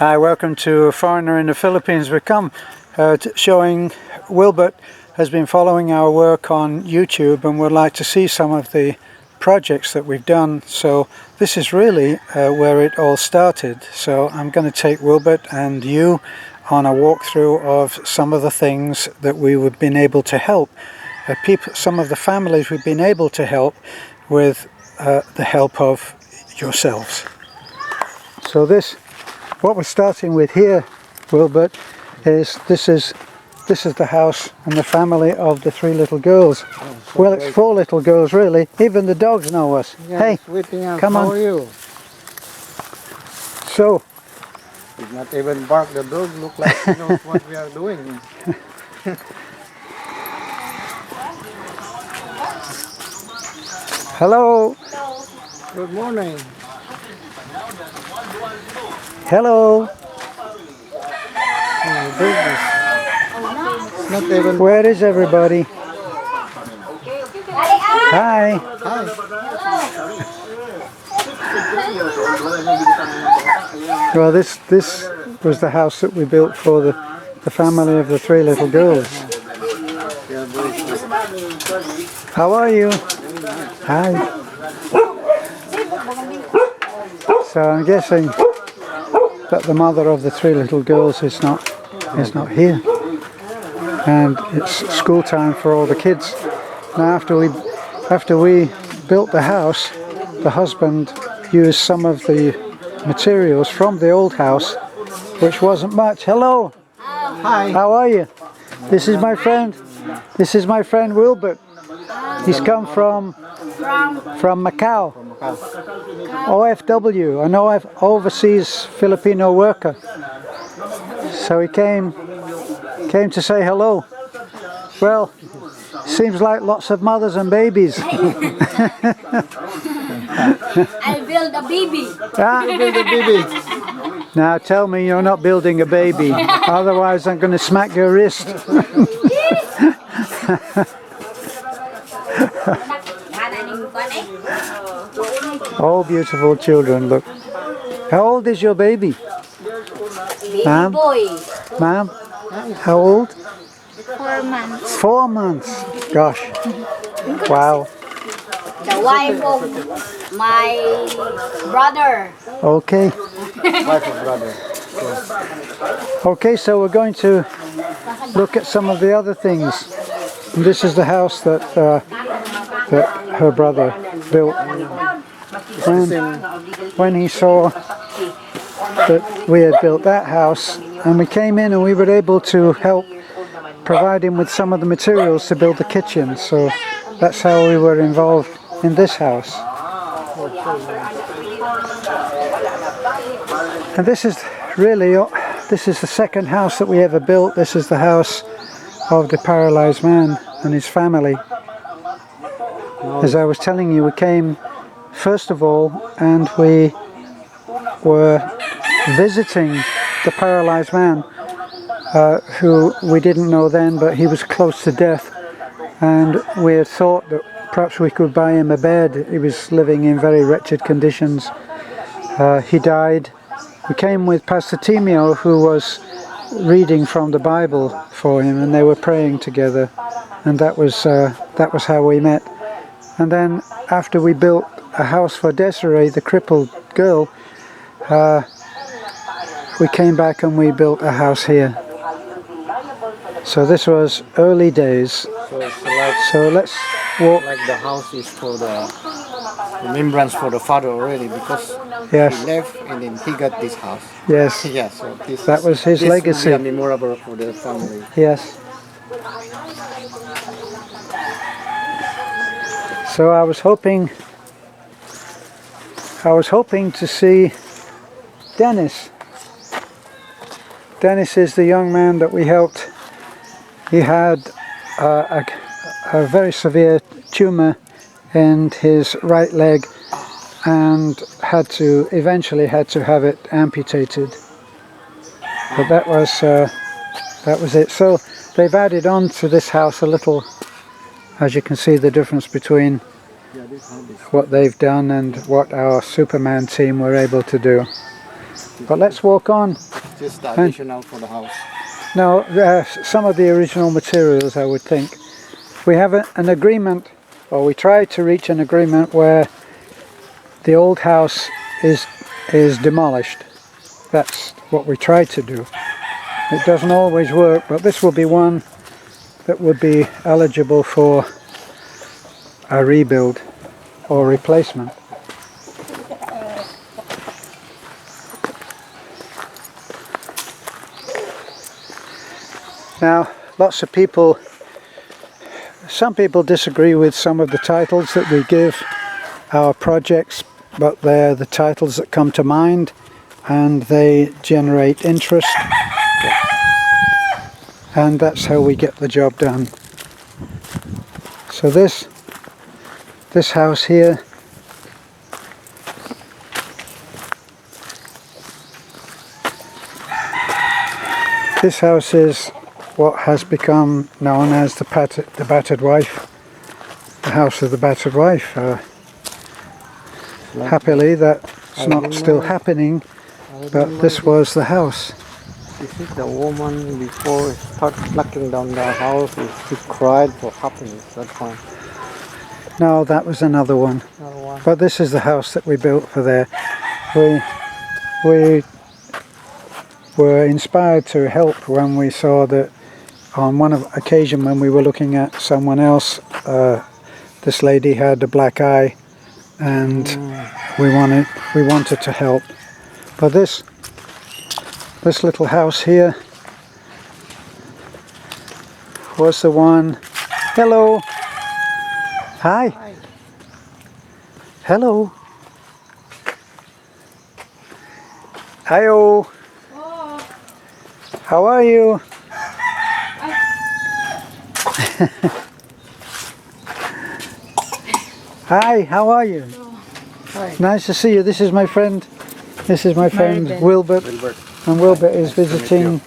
Hi, welcome to A Foreigner in the Philippines. We come showing Wilbert has been following our work on YouTube and would like to see some of the projects that we've done. So this is really where it all started. So I'm going to take Wilbert and you on a walkthrough of some of the things that we've been able to help. Some of the families we've been able to help with the help of yourselves. So what we're starting with here, Wilbert, is this is the house and the family of the 3 little girls. Oh, well, it's 4 little girls really. Even the dogs know us. Yeah, hey, come on. How are you? So, did not even bark. The dog look like he knows what we are doing. hello. Good morning. Hello. Not even. Where is everybody? Hi. Hi. Well, this was the house that we built for the family of the 3 little girls. How are you? Hi. So I'm guessing that the mother of the 3 little girls is not here, and it's school time for all the kids. Now after we built the house, the husband used some of the materials from the old house, which wasn't much. Hello. Hi. How are you? This is my friend. This is my friend Wilbert. He's come from Macau. OFW, an overseas Filipino worker. So he came to say hello. Well, seems like lots of mothers and babies. I build a baby. Ah? You build a baby. Now tell me you're not building a baby, otherwise I'm going to smack your wrist. Oh, beautiful children, look. How old is your baby? Baby Ma'am? boy. Ma'am? How old? 4 months. 4 months. Gosh. Wow. The wife of my brother. Okay. Wife of brother. Okay, so we're going to look at some of the other things. And this is the house that her brother built. When he saw that we had built that house, and we came in and we were able to help provide him with some of the materials to build the kitchen. So that's how we were involved in this house. And this is the second house that we ever built. This is the house of the paralyzed man and his family. As I was telling you, we came first of all and we were visiting the paralyzed man, who we didn't know then, but he was close to death, and we had thought that perhaps we could buy him a bed. He was living in very wretched conditions. He died. We came with Pastor Timio, who was reading from the Bible for him, and they were praying together, and that was how we met. And then after we built a house for Desiree, the crippled girl, we came back and we built a house here. So this was early days. So let's walk. Like the house is for the remembrance for the father already, because Yes. he left and then he got this house. Yes. Yeah, so That was his legacy. Will be memorable for the family. Yes. So I was hoping to see Dennis. Dennis is the young man that we helped. He had a very severe tumor in his right leg and eventually had to have it amputated. But that was it. So they've added on to this house a little. As you can see, the difference between what they've done and what our Superman team were able to do. But let's walk on. Just the additional for the house. Now, some of the original materials, I would think. We have an agreement, or we try to reach an agreement where the old house is demolished. That's what we try to do. It doesn't always work, but this will be one that would be eligible for a rebuild or replacement. Now, lots of people, some people disagree with some of the titles that we give our projects, but they're the titles that come to mind and they generate interest, and that's how we get the job done. So this house here, this house is what has become known as the battered wife, the house of the battered wife. Happily that's not still happening, but this was the house. You see the woman before start knocking down the house, she cried for happiness. That's fine. No, that was another one. Another one. But this is the house that we built for there. We were inspired to help when we saw that on one occasion when we were looking at someone else, this lady had a black eye, and we wanted to help. But this little house here was the one. Hello. Hi. Hi. Hello. Hi-oh. How are you? Hi, how are you? Hi. Nice to see you. This is my friend. This is my friend Wilbert. And Wilbert is visiting.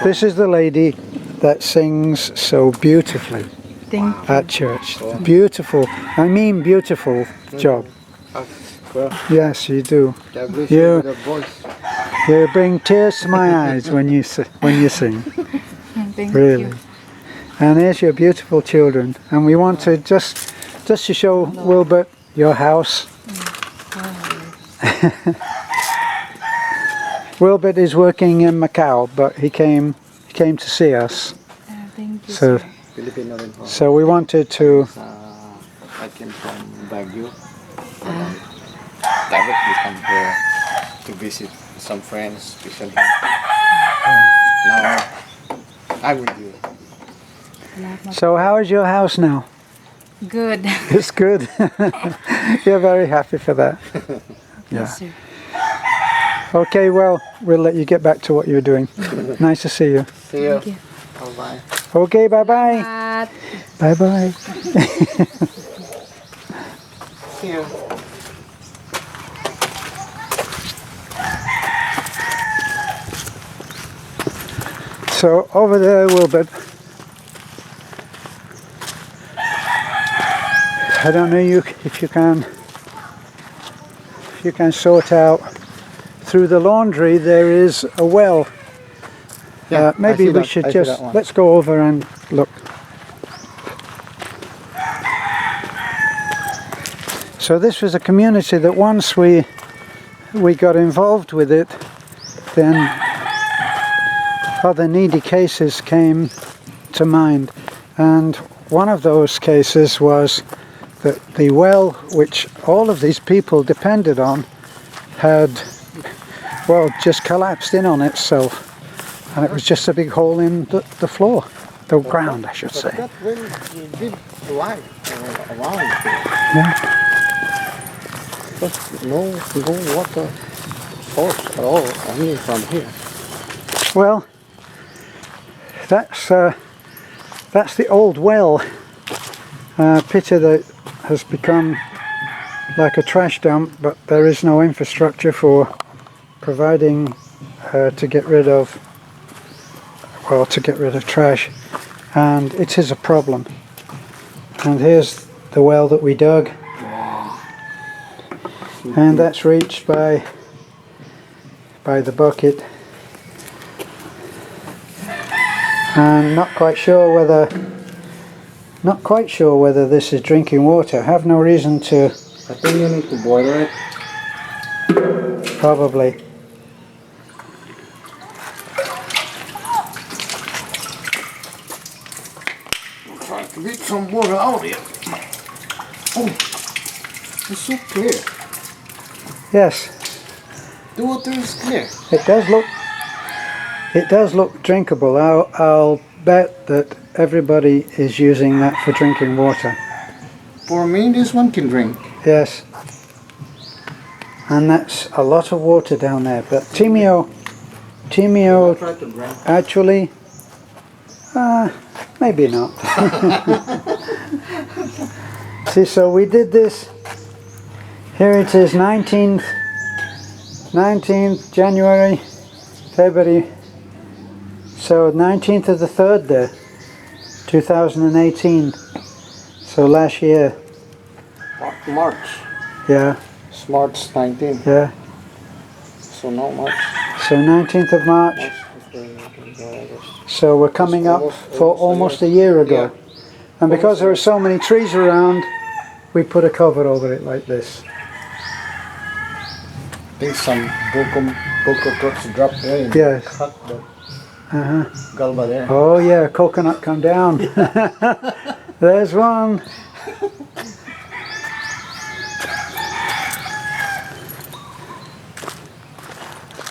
This is the lady that sings so beautifully at church. Beautiful. I mean beautiful job. Well, Yes, you do. God bless You- you with a voice. You bring tears to my eyes when you sing. Thank Really. you. And there's your beautiful children. And we want to just to show Wilbert your house. Wilbert is working in Macau, but he came to see us. Thank you, So sir. Filipino rin po. so we wanted to I came from Baguio. Directly come here to visit some friends, especially. Now I'm with you. So how is your house now? Good. It's good. You're very happy for that. Yeah. Yes, sir. Okay, well, we'll let you get back to what you're doing. Nice to see you. See you. Thank you. Bye bye. Okay, bye-bye. Bye-bye. See you. So over there, Wilbert, I don't know if you can sort out through the laundry. There is a well. Yeah, Maybe I see we that. should I see just that one. let's go over and look. So this was a community that once we got involved with it, then other needy cases came to mind, and one of those cases was that the well which all of these people depended on had, well, just collapsed in on itself, and it was just a big hole in the floor, the ground I should say. That when you did life around, Yeah. there's no water source at all, only from here. Well, that's the old well. Pity that has become like a trash dump, but there is no infrastructure for providing to get rid of trash, and it is a problem. And here's the well that we dug, and that's reached by by the bucket. And not quite sure whether this is drinking water. Have no reason to. I think you need to boil it. Probably. Try to get some water out here. Oh, it's so clear. Yes, The water is clear. it does look drinkable. I'll bet that everybody is using that for drinking water. For me, this one can drink. Yes. And that's a lot of water down there. But Timio Try to drink. actually, maybe not. See, so we did this. Here it is, 19th January, February. So 19th of the 3rd there, 2018. So last year. March. Yeah, It's March 19th. yeah. So not much. So 19th of March. So we're coming up for almost a year ago. And because there are so many trees around, we put a cover over it like this. I think some coconuts dropped there. And Yes. cut the Uh-huh. galba there. Oh yeah, coconut come down. There's one.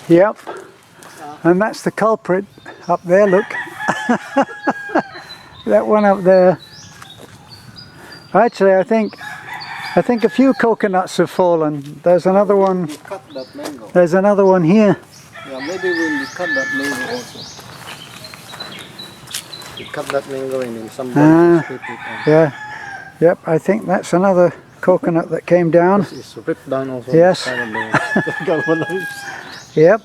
Yep. And that's the culprit up there, look. That one up there. Actually, I think a few coconuts have fallen. There's another one. We cut that mango. There's another one here. Yeah, maybe we'll cut that mango also. We cut that mango and then somebody strip it and Yeah. Yep, I think that's another coconut that came down. it's ripped down also. Yes. Galvanized. Yep.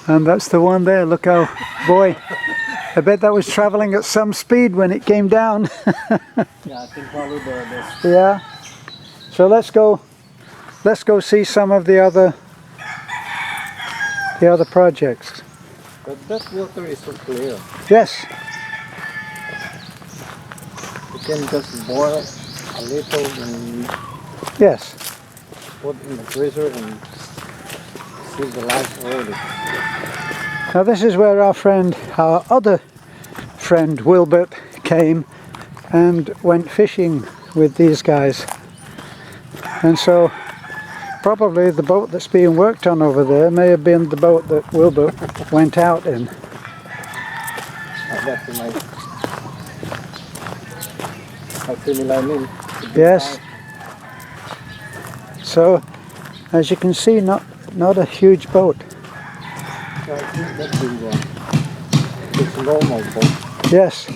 And that's the one there. Look how, boy, I bet that was traveling at some speed when it came down. Yeah, I think probably the Yeah. So let's go see some of the other projects. but that water is so clear. Yes. You can just boil a little and Yes. put in the freezer and see the life already. Now this is where our other friend Wilbert came and went fishing with these guys. And so probably the boat that's being worked on over there may have been the boat that Wilbert went out in. That's nice. I feel like me. Yes. So as you can see, not a huge boat. I think that's big one. It's normal boat. Yes.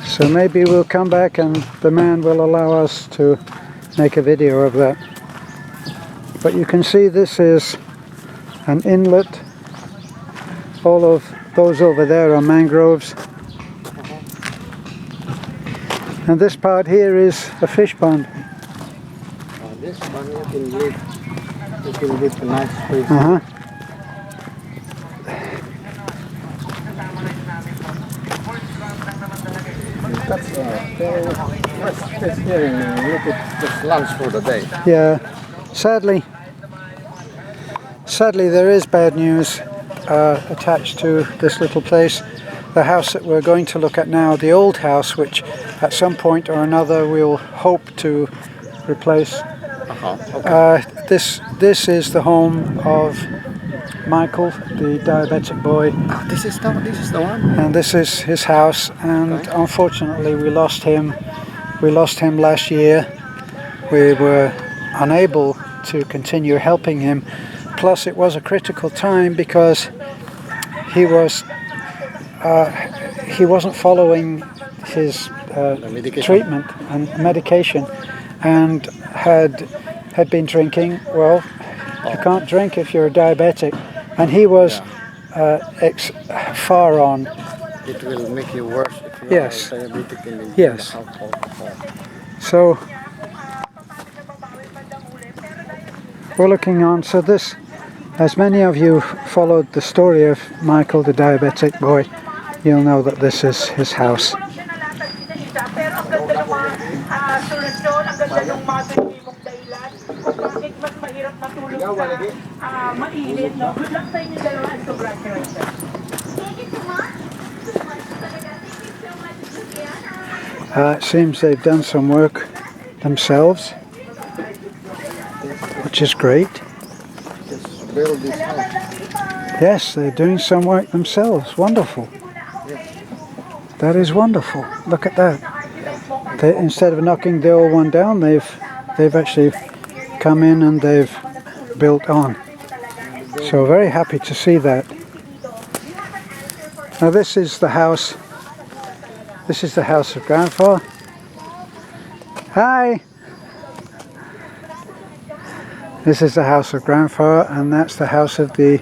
So maybe we'll come back and the man will allow us to make a video of that. But you can see this is an inlet. All of those over there are mangroves. And this part here is a fish pond. This one you can get a nice fish. Uh-huh. That's very nice fish here and look at this lunch for the day. Yeah. Sadly there is bad news attached to this little place. The house that we're going to look at now, the old house, which at some point or another we'll hope to replace. Okay. This is the home of Michael, the diabetic boy, Oh, this is the one. and this is his house. And Okay. unfortunately, we lost him. We lost him last year. We were unable to continue helping him. Plus, it was a critical time because he wasn't following his medication. treatment and medication, and had been drinking. Well, you can't drink if you're a diabetic, and he was far on. It will make you worse if you Yes. are diabetic and Yes. alcohol. So we're looking on. So this, as many of you followed the story of Michael, the diabetic boy, you'll know that this is his house. It seems they've done some work themselves, which is great. Just build this house. Yes, they're doing some work themselves. Wonderful. That is wonderful. Look at that. They, instead of knocking the old one down, they've actually come in and they've built on. So very happy to see that. Now this is the house. This is the house of Grandpa. Hi. This is the house of Grandpa, and that's the house of the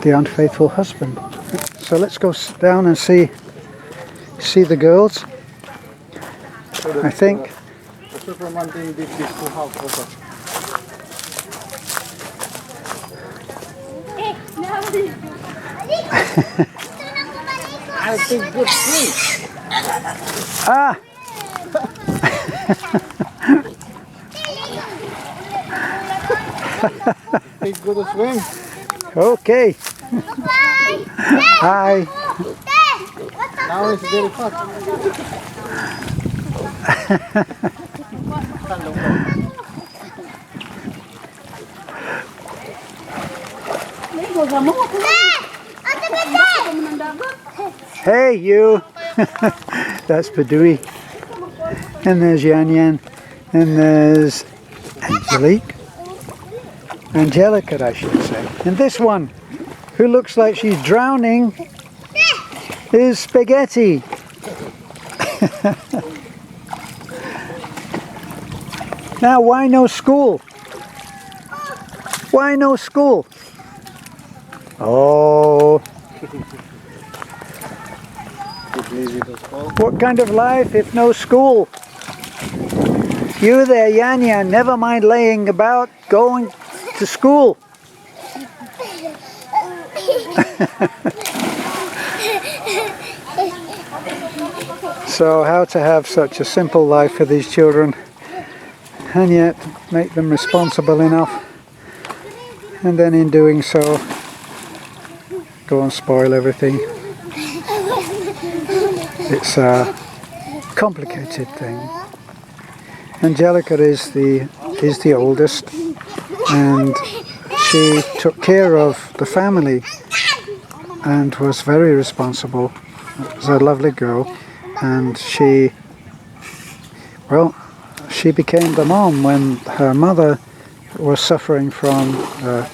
unfaithful husband. So let's go down and see the girls. I think. I think good sleep. Ah! Take good swim. Okay. Hi. Now it's very hot. Hey you! That's Padui. And there's Yan Yan. And there's Angelica, I should say. And this one, who looks like she's drowning, is Spaghetti. Now, why no school? Why no school? Oh. What kind of life if no school? You there, Yan Yan, never mind laying about, going to school. So how to have such a simple life for these children and yet make them responsible enough, and then in doing so go and spoil everything. It's a complicated thing. Angelica is the oldest, and she took care of the family and was very responsible. Was a lovely girl, and she became the mom when her mother was suffering from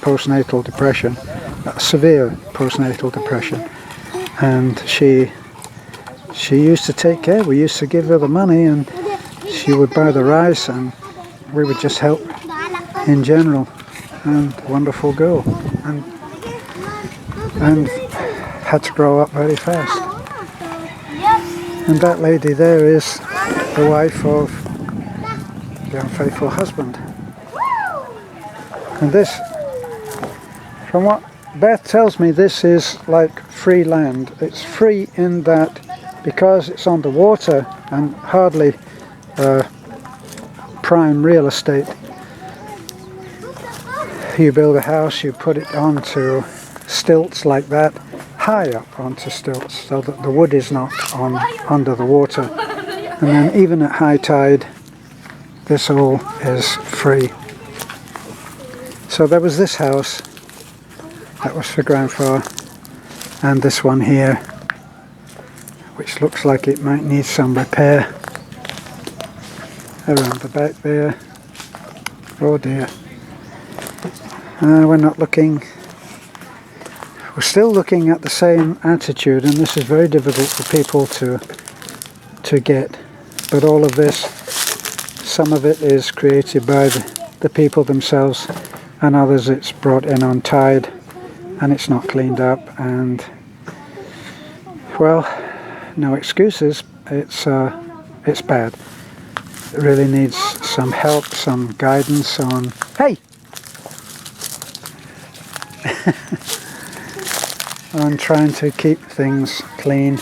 postnatal depression, severe postnatal depression, and she used to take care. We used to give her the money, and she would buy the rice, and we would just help in general. And wonderful girl, and had to grow up very fast. And that lady there is the wife of the unfaithful husband. And this, from what Beth tells me, this is like free land. It's free in that because it's on the water and hardly prime real estate. You build a house, you put it onto stilts like that, high up onto stilts, so that the wood is not under the water. And then even at high tide, this all is free. So there was this house, that was for Grandpa, and this one here, which looks like it might need some repair. Around the back there. Oh dear. We're not looking, we're still looking at the same attitude, and this is very difficult for people to get. But all of this, some of it is created by the people themselves, and others it's brought in on tide, and it's not cleaned up, and well, no excuses, it's bad. It really needs some help, some guidance on Hey! I'm trying to keep things clean.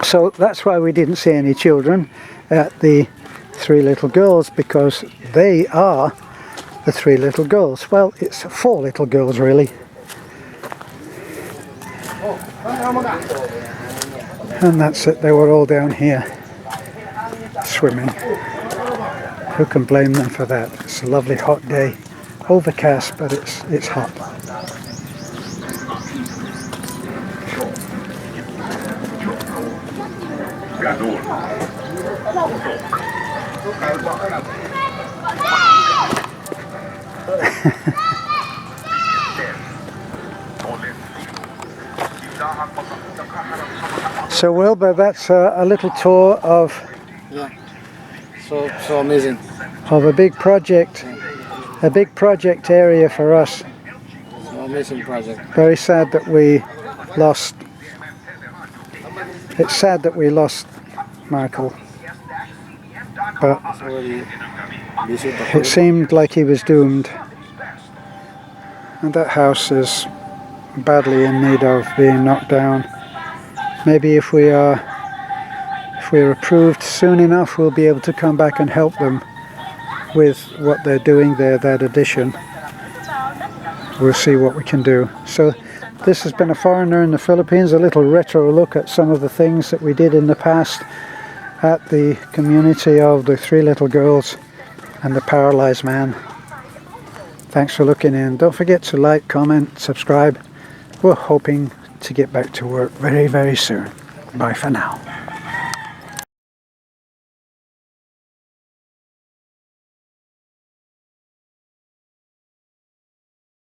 So that's why we didn't see any children at the three little girls, because they are the three little girls. Well, it's four little girls really. And that's it, they were all down here swimming. Who can blame them for that? It's a lovely hot day. Overcast, but it's hot. So Wilbur, that's a little tour of Yeah. So amazing. of a big project area for us. So amazing project. Very sad that we lost. It's sad that we lost Michael, but It's already busy. it seemed like he was doomed. And that house is badly in need of being knocked down. Maybe if we're approved soon enough, we'll be able to come back and help them with what they're doing there, that addition. We'll see what we can do. So this has been A Foreigner in the Philippines, a little retro look at some of the things that we did in the past at the community of the three little girls and the paralyzed man. Thanks for looking in. Don't forget to like, comment, subscribe. We're hoping to get back to work very, very soon. Bye for now.